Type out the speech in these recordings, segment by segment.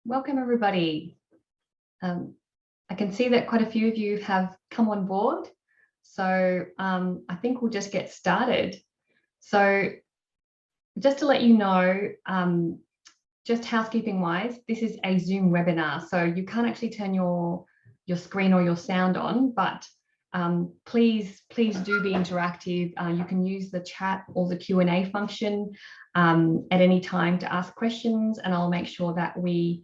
Welcome everybody. I can see that quite a few of you have come on board. So I think we'll just get started. So just to let you know, just housekeeping wise, this is a Zoom webinar. So you can't actually turn your screen or your sound on, but please do be interactive. You can use the chat or the Q&A function at any time to ask questions, and I'll make sure that we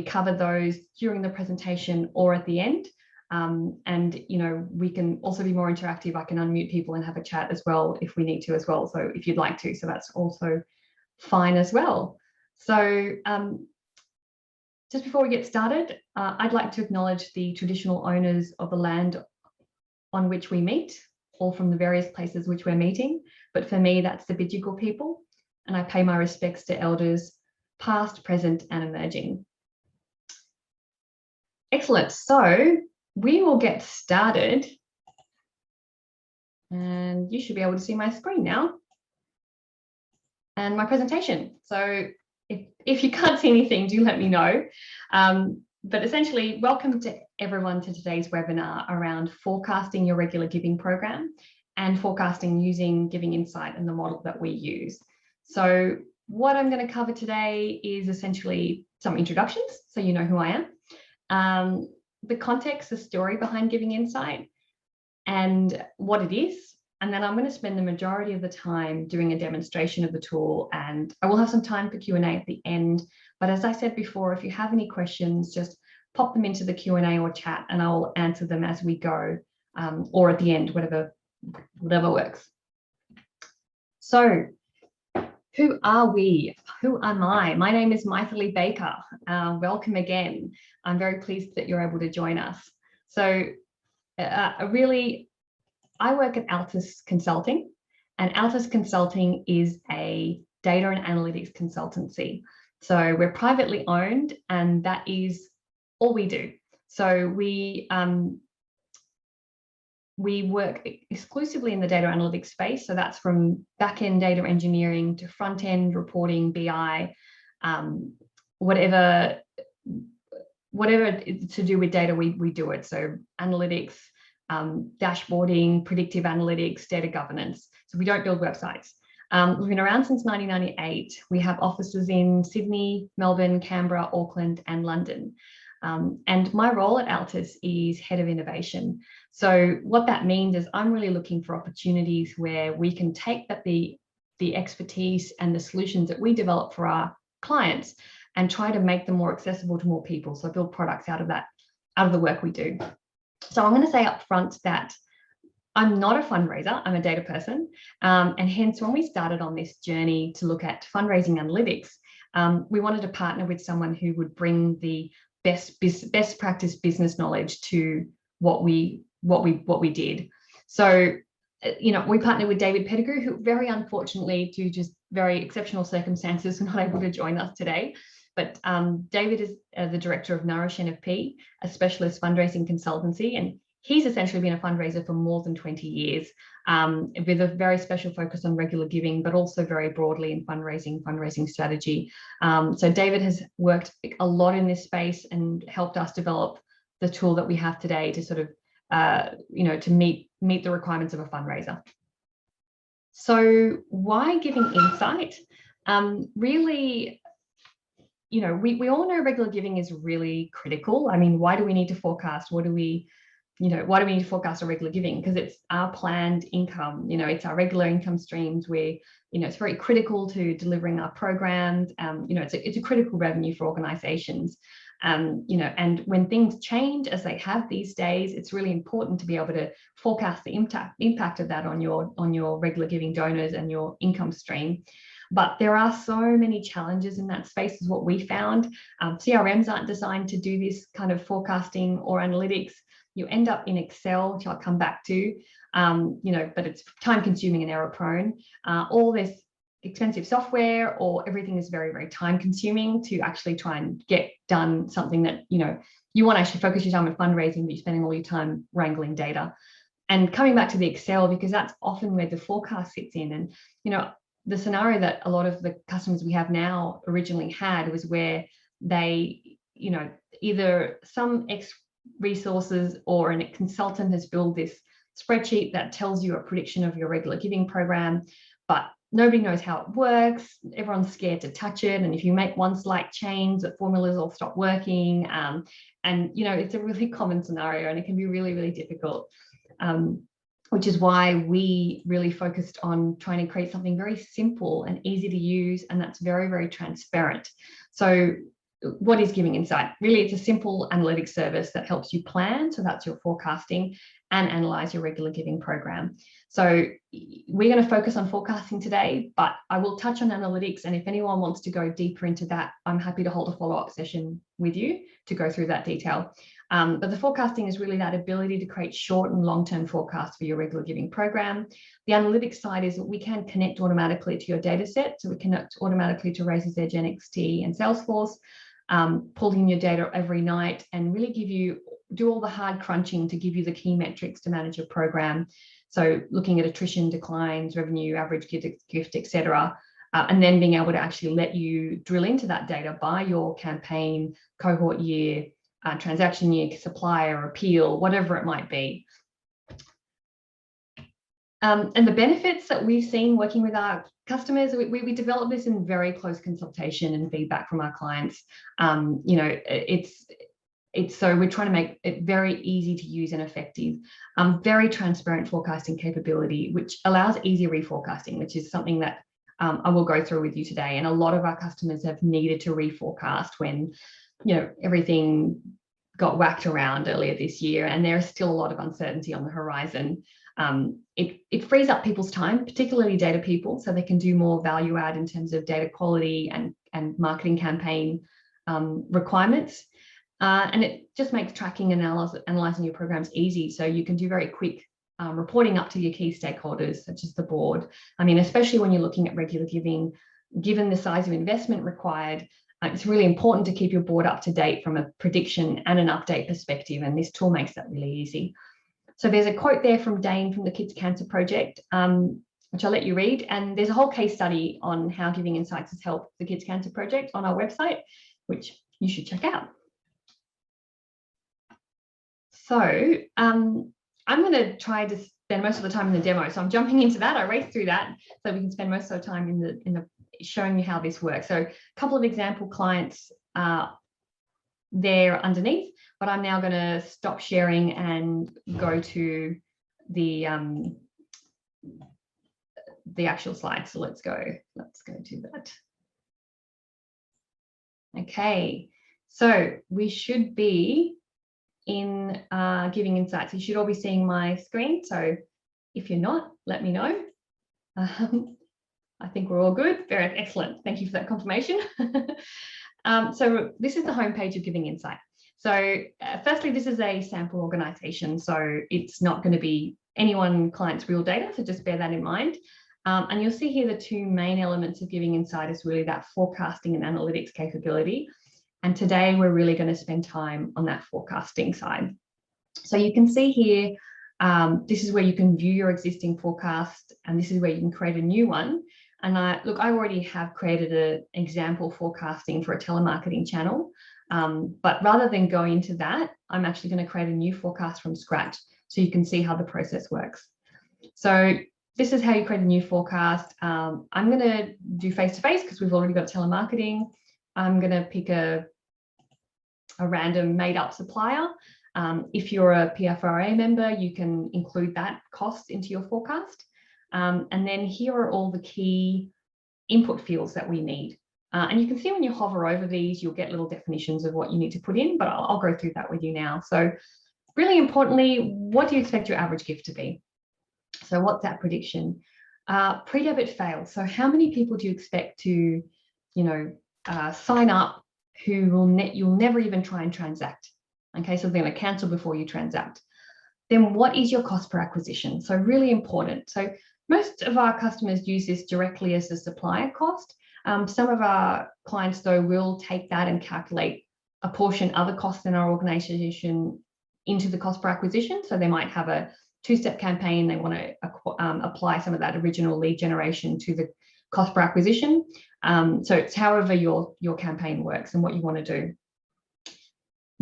cover those during the presentation or at the end. And we can also be more interactive. I can unmute people and have a chat as well if we need to as well. So if you'd like to, so that's also fine as well. So just before we get started, I'd like to acknowledge the traditional owners of the land on which we meet, or from the various places which we're meeting. But for me, that's the Bidjigal people, and I pay my respects to elders past, present, and emerging. Excellent. So we will get started, and you should be able to see my screen now and my presentation. So if you can't see anything, do let me know. But essentially, welcome to everyone to today's webinar around forecasting your regular giving program and forecasting using GivingInsight and the model that we use. So what I'm going to cover today is essentially some introductions, so you know who I am, the context, the story behind GivingInsight and what it is. And then I'm going to spend the majority of the time doing a demonstration of the tool, and I will have some time for Q&A at the end. But as I said before, if you have any questions, just pop them into the Q&A or chat and I'll answer them as we go, or at the end, whatever works. So who are we? Who am I? My name is Mythili Baker. Welcome again. I'm very pleased that you're able to join us. So I work at Altus Consulting, and Altus Consulting is a data and analytics consultancy. So we're privately owned, and that is all we do. So we work exclusively in the data analytics space. So that's from back-end data engineering to front-end reporting, BI, whatever to do with data, we do it. So analytics, dashboarding, predictive analytics, data governance. So we don't build websites. We've been around since 1998. We have offices in Sydney, Melbourne, Canberra, Auckland, and London. And my role at Altus is head of innovation. So what that means is I'm really looking for opportunities where we can take the expertise and the solutions that we develop for our clients and try to make them more accessible to more people. So build products out of the work we do. So I'm going to say up front that I'm not a fundraiser, I'm a data person. And hence when we started on this journey to look at fundraising analytics, we wanted to partner with someone who would bring the best practice business knowledge to what we did. So, we partnered with David Pettigrew, who very unfortunately, due to just very exceptional circumstances, was not able to join us today. But David is the director of Nourish NFP, a specialist fundraising consultancy, and he's essentially been a fundraiser for more than 20 years, with a very special focus on regular giving, but also very broadly in fundraising strategy. So David has worked a lot in this space and helped us develop the tool that we have today to sort of, to meet the requirements of a fundraiser. So why GivingInsight? Really, we all know regular giving is really critical. I mean, why do we need to forecast? Why do we need to forecast our regular giving? Because it's our planned income, it's our regular income streams where, it's very critical to delivering our programs. It's a critical revenue for organizations. And when things change as they have these days, it's really important to be able to forecast the impact of that on your regular giving donors and your income stream. But there are so many challenges in that space, is what we found. CRMs aren't designed to do this kind of forecasting or analytics. You end up in Excel, which I'll come back to, but it's time consuming and error prone. All this expensive software, or everything is very, very time consuming to actually try and get done something that, you want to actually focus your time on fundraising, but you're spending all your time wrangling data. And coming back to the Excel, because that's often where the forecast sits in. And, the scenario that a lot of the customers we have now originally had was where they you know, either some resources or a consultant has built this spreadsheet that tells you a prediction of your regular giving program, but nobody knows how it works. Everyone's scared to touch it. And if you make one slight change, the formulas all stop working. And, you know, it's a really common scenario and it can be really, really difficult, which is why we really focused on trying to create something very simple and easy to use. And that's very, very transparent. So what is GivingInsight? Really, it's a simple analytics service that helps you plan. So that's your forecasting and analyze your regular giving program. So we're going to focus on forecasting today, but I will touch on analytics. And if anyone wants to go deeper into that, I'm happy to hold a follow-up session with you to go through that detail. But the forecasting is really that ability to create short and long-term forecasts for your regular giving program. The analytics side is that we can connect automatically to your data set. So we connect automatically to Racer's Edge, NXT, and Salesforce, pull in your data every night and really do all the hard crunching to give you the key metrics to manage your program. So looking at attrition, declines, revenue, average gift, etc. And then being able to actually let you drill into that data by your campaign, cohort year, transaction year, supplier, appeal, whatever it might be. And the benefits that we've seen working with our customers, we develop this in very close consultation and feedback from our clients. You know, so we're trying to make it very easy to use and effective, very transparent forecasting capability, which allows easy reforecasting, which is something that I will go through with you today. And a lot of our customers have needed to reforecast when, you know, everything got whacked around earlier this year, and there's still a lot of uncertainty on the horizon. It frees up people's time, particularly data people, so they can do more value add in terms of data quality and marketing campaign requirements. And it just makes tracking and analyzing your programs easy, so you can do very quick reporting up to your key stakeholders, such as the board. I mean, especially when you're looking at regular giving, given the size of investment required, it's really important to keep your board up to date from a prediction and an update perspective, and this tool makes that really easy. So there's a quote there from Dane from the Kids Cancer Project, which I'll let you read. And there's a whole case study on how GivingInsight has helped the Kids Cancer Project on our website, which you should check out. So I'm going to try to spend most of the time in the demo. So I'm jumping into that. I raced through that so we can spend most of the time in the showing you how this works. So a couple of example clients there underneath, but I'm now going to stop sharing and go to the actual slide. So let's go to that. Okay, so we should be in GivingInsight. So you should all be seeing my screen. So if you're not, let me know. I think we're all good. Very excellent. Thank you for that confirmation. So this is the homepage of GivingInsight. So firstly, this is a sample organization. So it's not going to be client's real data. So just bear that in mind. And you'll see here the two main elements of GivingInsight is really that forecasting and analytics capability. And today we're really going to spend time on that forecasting side. So you can see here, this is where you can view your existing forecast, and this is where you can create a new one. And I already have created an example forecasting for a telemarketing channel. But rather than go into that, I'm actually going to create a new forecast from scratch so you can see how the process works. So this is how you create a new forecast. I'm going to do face-to-face because we've already got telemarketing. I'm going to pick a random made-up supplier. If you're a PFRA member, you can include that cost into your forecast. And then here are all the key input fields that we need. And you can see when you hover over these, you'll get little definitions of what you need to put in, but I'll go through that with you now. So really importantly, what do you expect your average gift to be? So what's that prediction? Pre-debit fail. So how many people do you expect to, sign up who you'll never even try and transact? Okay, so they're going to cancel before you transact. Then what is your cost per acquisition? So really important. So most of our customers use this directly as a supplier cost. Some of our clients, though, will take that and calculate a portion other costs in our organization into the cost per acquisition. So they might have a two-step campaign. They want to apply some of that original lead generation to the cost per acquisition. So it's however your campaign works and what you want to do.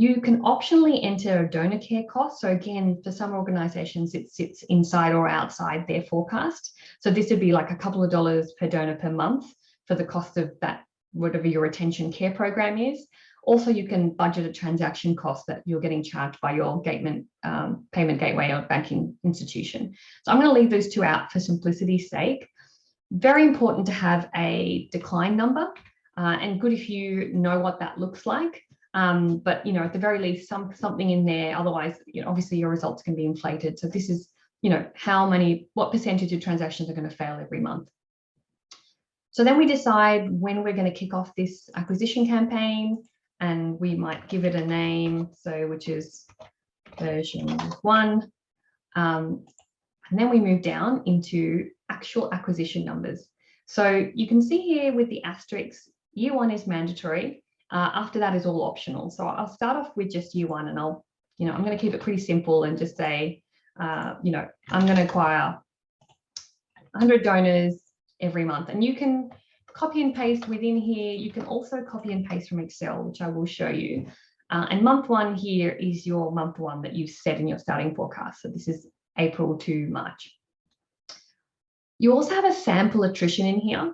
You can optionally enter a donor care cost. So again, for some organizations, it sits inside or outside their forecast. So this would be like a couple of dollars per donor per month for the cost of that, whatever your retention care program is. Also, you can budget a transaction cost that you're getting charged by your payment gateway or banking institution. So I'm going to leave those two out for simplicity's sake. Very important to have a decline number, and good if you know what that looks like. But at the very least, something in there. Otherwise, obviously your results can be inflated. So this is, what percentage of transactions are going to fail every month. So then we decide when we're going to kick off this acquisition campaign, and we might give it a name, which is version 1. And then we move down into actual acquisition numbers. So you can see here with the asterisks, year 1 is mandatory. After that is all optional. So I'll start off with just year 1, and I'm going to keep it pretty simple and just say, I'm going to acquire 100 donors every month. And you can copy and paste within here. You can also copy and paste from Excel, which I will show you. And month 1 here is your month 1 that you've set in your starting forecast. So this is April to March. You also have a sample attrition in here.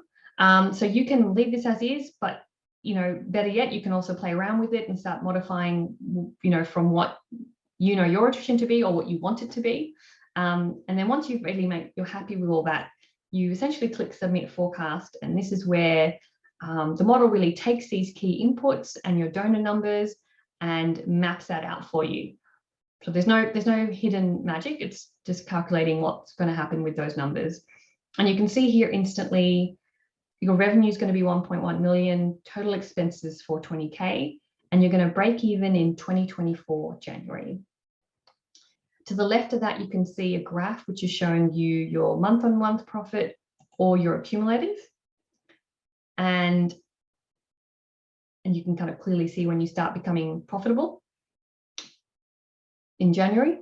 So you can leave this as is, but better yet, you can also play around with it and start modifying, from what your attrition to be or what you want it to be. And then once you've really you're happy with all that, you essentially click submit forecast. And this is where the model really takes these key inputs and your donor numbers and maps that out for you. So there's no hidden magic. It's just calculating what's going to happen with those numbers. And you can see here instantly, your revenue is going to be 1.1 million, total expenses for 20K, and you're going to break even in 2024 January. To the left of that, you can see a graph which is showing you your month-on-month profit or your accumulative. And you can kind of clearly see when you start becoming profitable in January.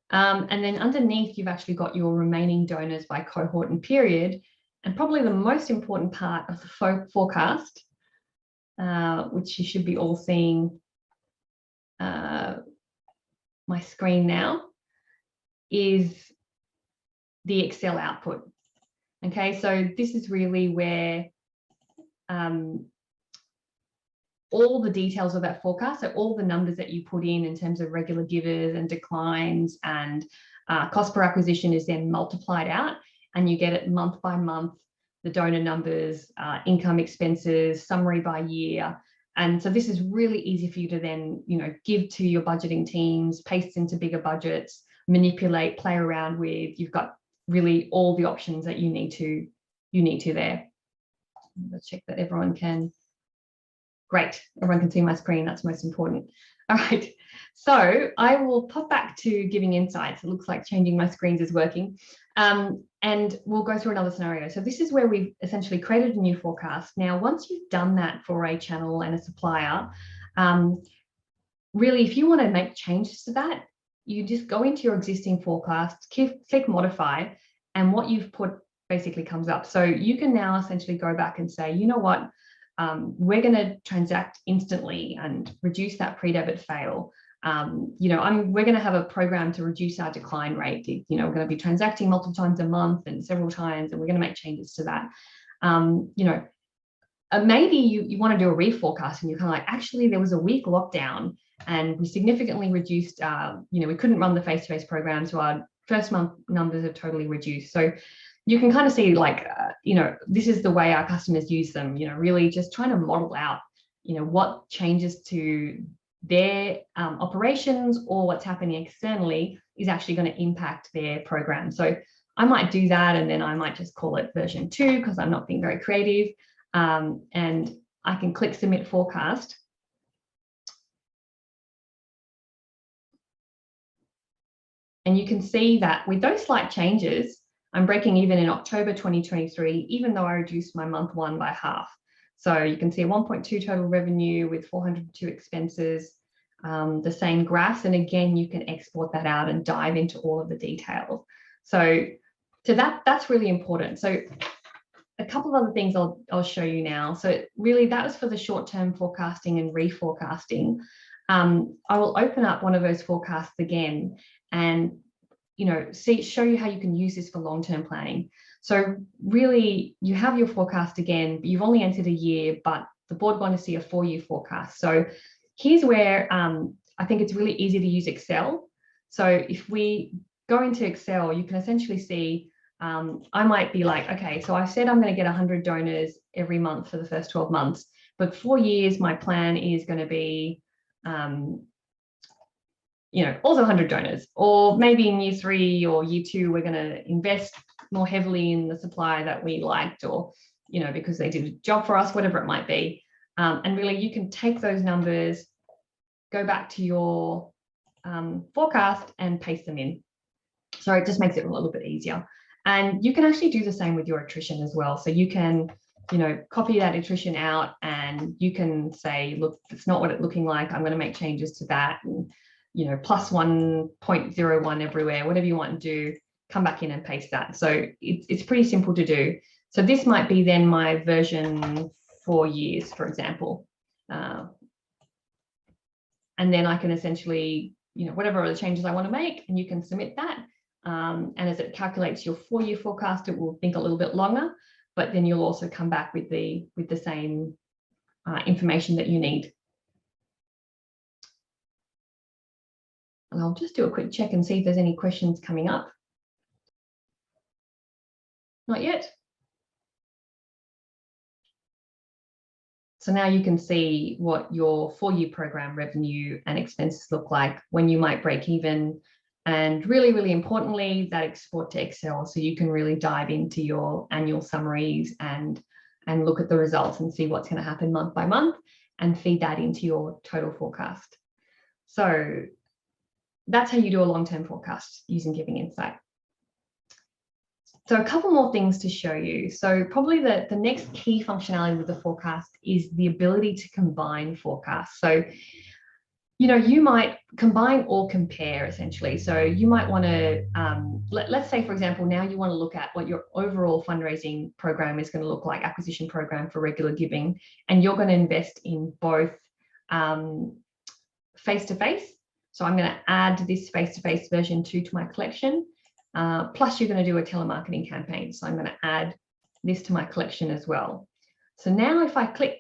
And then underneath, you've actually got your remaining donors by cohort and period. And probably the most important part of the forecast, which you should be all seeing my screen now, is the Excel output. Okay, so this is really where all the details of that forecast, so all the numbers that you put in terms of regular givers and declines and cost per acquisition is then multiplied out, and you get it month by month, the donor numbers, income, expenses, summary by year. And so this is really easy for you to then, give to your budgeting teams, paste into bigger budgets, manipulate, play around with. You've got really all the options that you need to there. Let's check that everyone can. Great, everyone can see my screen. That's most important. All right, so I will pop back to Giving Insights. It looks like changing my screens is working. And we'll go through another scenario. So this is where we've essentially created a new forecast. Now, once you've done that for a channel and a supplier, really, if you want to make changes to that, you just go into your existing forecast, click modify, and what you've put basically comes up. So you can now essentially go back and say, you know what, we're going to transact instantly and reduce that pre-debit fail. We're going to have a program to reduce our decline rate. We're going to be transacting multiple times a month and several times, and we're going to make changes to that. Maybe you want to do a reforecast and you're kind of like, actually, there was a week lockdown and we significantly reduced, we couldn't run the face-to-face program, so our first month numbers have totally reduced. So you can kind of see this is the way our customers use them, really just trying to model out, what changes to their operations or what's happening externally is actually going to impact their program. So I might do that, and then I might just call it version 2 because I'm not being very creative. And I can click submit forecast. And you can see that with those slight changes, I'm breaking even in October 2023, even though I reduced my month 1 by half. So you can see a 1.2 total revenue with 402 expenses, the same graphs. And again, you can export that out and dive into all of the details. So that's really important. So a couple of other things I'll show you now. So really that was for the short-term forecasting and reforecasting. I will open up one of those forecasts again and, show you how you can use this for long-term planning. So really, you have your forecast again, but you've only entered a year, but the board want to see a 4-year forecast. So here's where I think it's really easy to use Excel. So if we go into Excel, you can essentially see, I might be like, okay, so I said I'm going to get 100 donors every month for the first 12 months, but 4 years, my plan is going to be, also 100 donors, or maybe in year 3 or year 2, we're going to invest more heavily in the supplier that we liked, or, because they did a job for us, whatever it might be. And really, you can take those numbers, go back to your forecast and paste them in. So it just makes it a little bit easier. And you can actually do the same with your attrition as well. So you can, copy that attrition out, and you can say, look, it's not what it's looking like. I'm going to make changes to that. And, plus 1.01 everywhere, whatever you want to do, come back in and paste that. So it's pretty simple to do. So this might be then my version 4 years, for example. And then I can essentially, whatever other changes I want to make, and you can submit that. And as it calculates your 4-year forecast, it will think a little bit longer, but then you'll also come back with the same information that you need. And I'll just do a quick check and see if there's any questions coming up. Not yet. So now you can see what your 4-year program revenue and expenses look like, when you might break even, and really, really importantly, that export to Excel, so you can really dive into your annual summaries and look at the results and see what's going to happen month by month, and feed that into your total forecast. So that's how you do a long-term forecast using GivingInsight. So a couple more things to show you. So probably the next key functionality with the forecast is the ability to combine forecasts. So, you might combine or compare, essentially. So you might want to, let's say, for example, now you want to look at what your overall fundraising program is going to look like, acquisition program for regular giving, and you're going to invest in both face-to-face. So I'm going to add this face-to-face version 2 to my collection. Plus you're going to do a telemarketing campaign. So I'm going to add this to my collection as well. So now if I click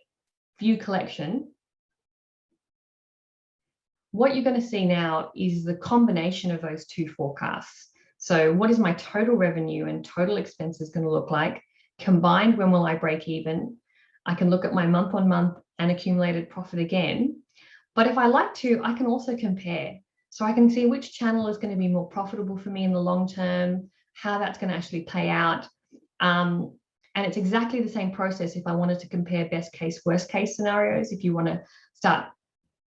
view collection, what you're going to see now is the combination of those 2 forecasts. So what is my total revenue and total expenses going to look like? Combined, when will I break even? I can look at my month-on-month and accumulated profit again. But if I like to, I can also compare. So I can see which channel is going to be more profitable for me in the long term, how that's going to actually pay out. And it's exactly the same process if I wanted to compare best case, worst case scenarios. If you want to start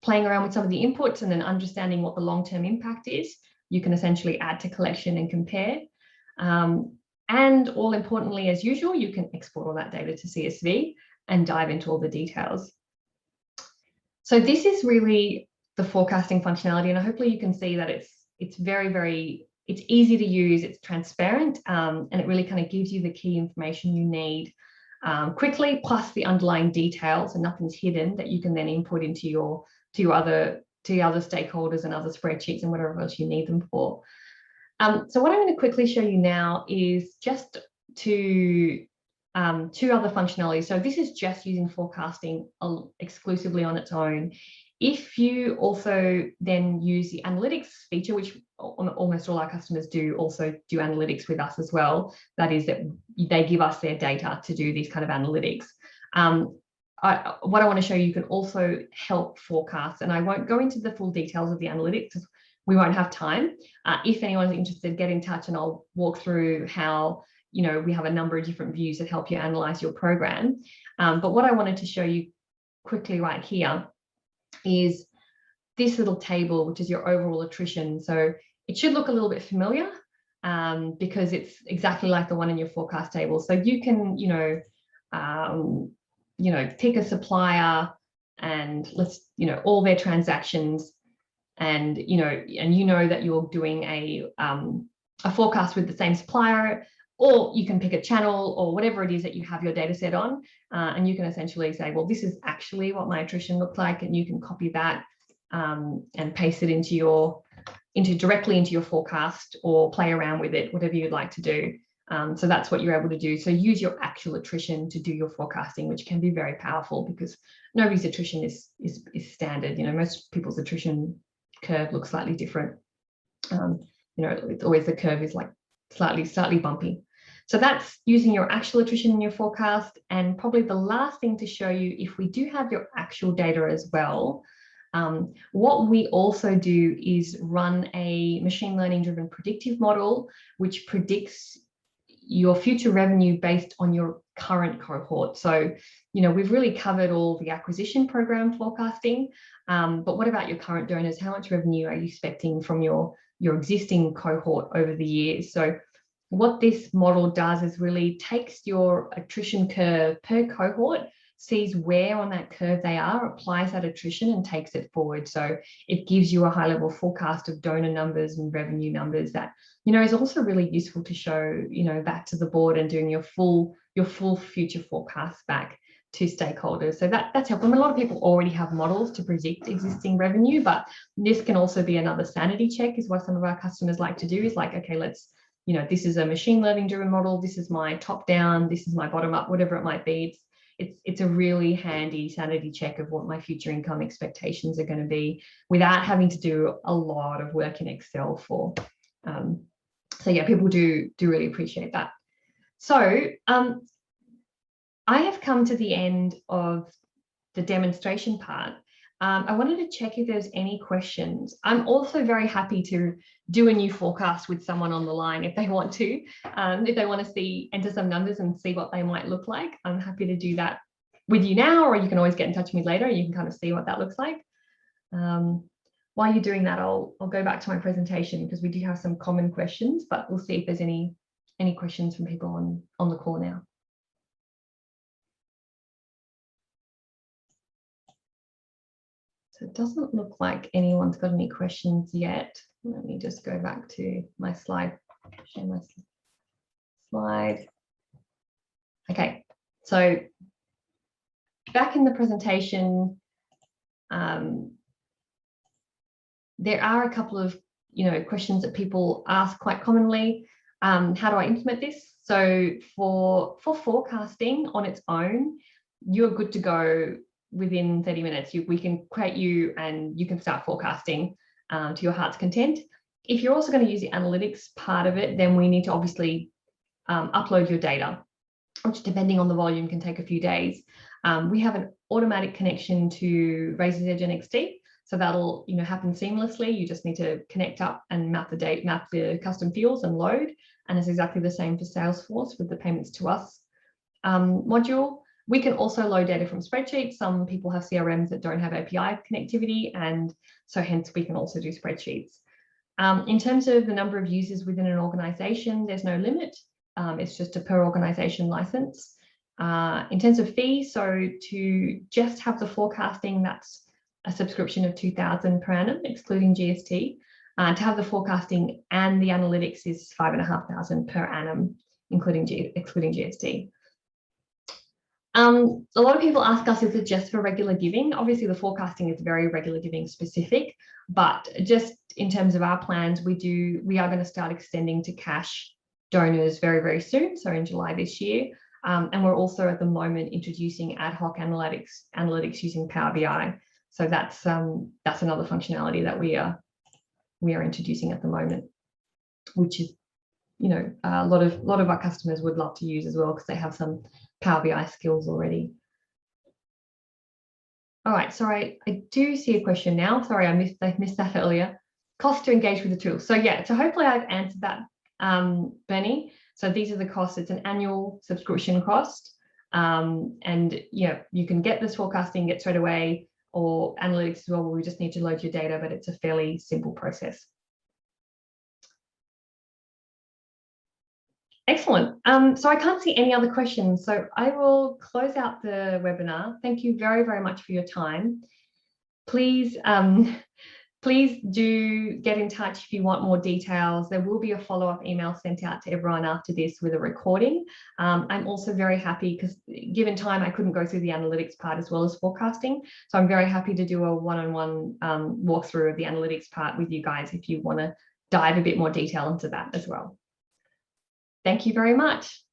playing around with some of the inputs and then understanding what the long-term impact is, you can essentially add to collection and compare. And all importantly, as usual, you can export all that data to CSV and dive into all the details. So this is really the forecasting functionality, and hopefully you can see that it's very, very, it's easy to use, it's transparent, and it really kind of gives you the key information you need quickly, plus the underlying details, and nothing's hidden, that you can then input into your other stakeholders and other spreadsheets and whatever else you need them for. So what I'm going to quickly show you now is just two other functionalities. So this is just using forecasting exclusively on its own. If you also then use the analytics feature, which almost all our customers do also do analytics with us as well, that is that they give us their data to do these kind of analytics. What I want to show you can also help forecast, and I won't go into the full details of the analytics because we won't have time. If anyone's interested, get in touch and I'll walk through how, we have a number of different views that help you analyze your program. But what I wanted to show you quickly right here is this little table, which is your overall attrition. So it should look a little bit familiar because it's exactly like the one in your forecast table. So you can, pick a supplier and all their transactions, and that you're doing a forecast with the same supplier, or you can pick a channel or whatever it is that you have your data set on, and you can essentially say, well, this is actually what my attrition looked like, and you can copy that and paste it directly into your forecast, or play around with it, whatever you'd like to do. So that's what you're able to do. So use your actual attrition to do your forecasting, which can be very powerful because nobody's attrition is standard. You know, most people's attrition curve looks slightly different. You know, it's always the curve is like slightly bumpy. So that's using your actual attrition in your forecast. And probably the last thing to show you, if we do have your actual data as well, what we also do is run a machine learning driven predictive model, which predicts your future revenue based on your current cohort. So, you know, we've really covered all the acquisition program forecasting, but what about your current donors? How much revenue are you expecting from your existing cohort over the years? So what this model does is really takes your attrition curve per cohort, sees where on that curve they are, applies that attrition and takes it forward. So it gives you a high level forecast of donor numbers and revenue numbers that, you know, is also really useful to show, you know, back to the board and doing your full future forecast back to stakeholders. So that's helpful. I mean, a lot of people already have models to predict existing revenue, but this can also be another sanity check, is what some of our customers like to do, is like, okay, let's, you know, this is a machine learning driven model, this is my top down, this is my bottom up, whatever it might be. It's a really handy sanity check of what my future income expectations are going to be without having to do a lot of work in Excel for. So yeah, people do really appreciate that. So I have come to the end of the demonstration part. I wanted to check if there's any questions. I'm also very happy to do a new forecast with someone on the line if they want to. If they want to enter some numbers and see what they might look like, I'm happy to do that with you now, or you can always get in touch with me later and you can kind of see what that looks like. While you're doing that, I'll go back to my presentation because we do have some common questions, but we'll see if there's any questions from people on the call now. So it doesn't look like anyone's got any questions yet. Let me just go back to my slide, share my slide. Okay, so back in the presentation, there are a couple of, you know, questions that people ask quite commonly. How do I implement this? So for forecasting on its own, you're good to go within 30 minutes. We can create you and you can start forecasting to your heart's content. If you're also going to use the analytics part of it, then we need to obviously upload your data, which depending on the volume can take a few days. We have an automatic connection to Razor's Edge NXT, so that'll, you know, happen seamlessly. You just need to connect up and map the custom fields and load, and it's exactly the same for Salesforce with the payments to us module. We can also load data from spreadsheets. Some people have CRMs that don't have API connectivity, and so hence we can also do spreadsheets. In terms of the number of users within an organization, there's no limit. It's just a per organization license. In terms of fees, so to just have the forecasting, that's a subscription of $2,000 per annum, excluding GST. To have the forecasting and the analytics is $5,500 per annum, excluding GST. A lot of people ask us, is it just for regular giving? Obviously, the forecasting is very regular giving specific, but just in terms of our plans, we are going to start extending to cash donors very, very soon, so in July this year. And we're also at the moment introducing ad hoc analytics using Power BI. So that's another functionality that we are introducing at the moment, which is, you know, a lot of our customers would love to use as well because they have some Power BI skills already. All right, sorry, I do see a question now. Sorry, I missed that earlier. Cost to engage with the tool. So yeah, so hopefully I've answered that, Bernie. So these are the costs. It's an annual subscription cost, and yeah, you can get this forecasting, get straight away, or analytics as well, where we just need to load your data, but it's a fairly simple process. Excellent. So I can't see any other questions, so I will close out the webinar. Thank you very, very much for your time. Please Please do get in touch if you want more details. There will be a follow-up email sent out to everyone after this with a recording. I'm also very happy because given time, I couldn't go through the analytics part as well as forecasting. So I'm very happy to do a one-on-one walkthrough of the analytics part with you guys if you want to dive a bit more detail into that as well. Thank you very much.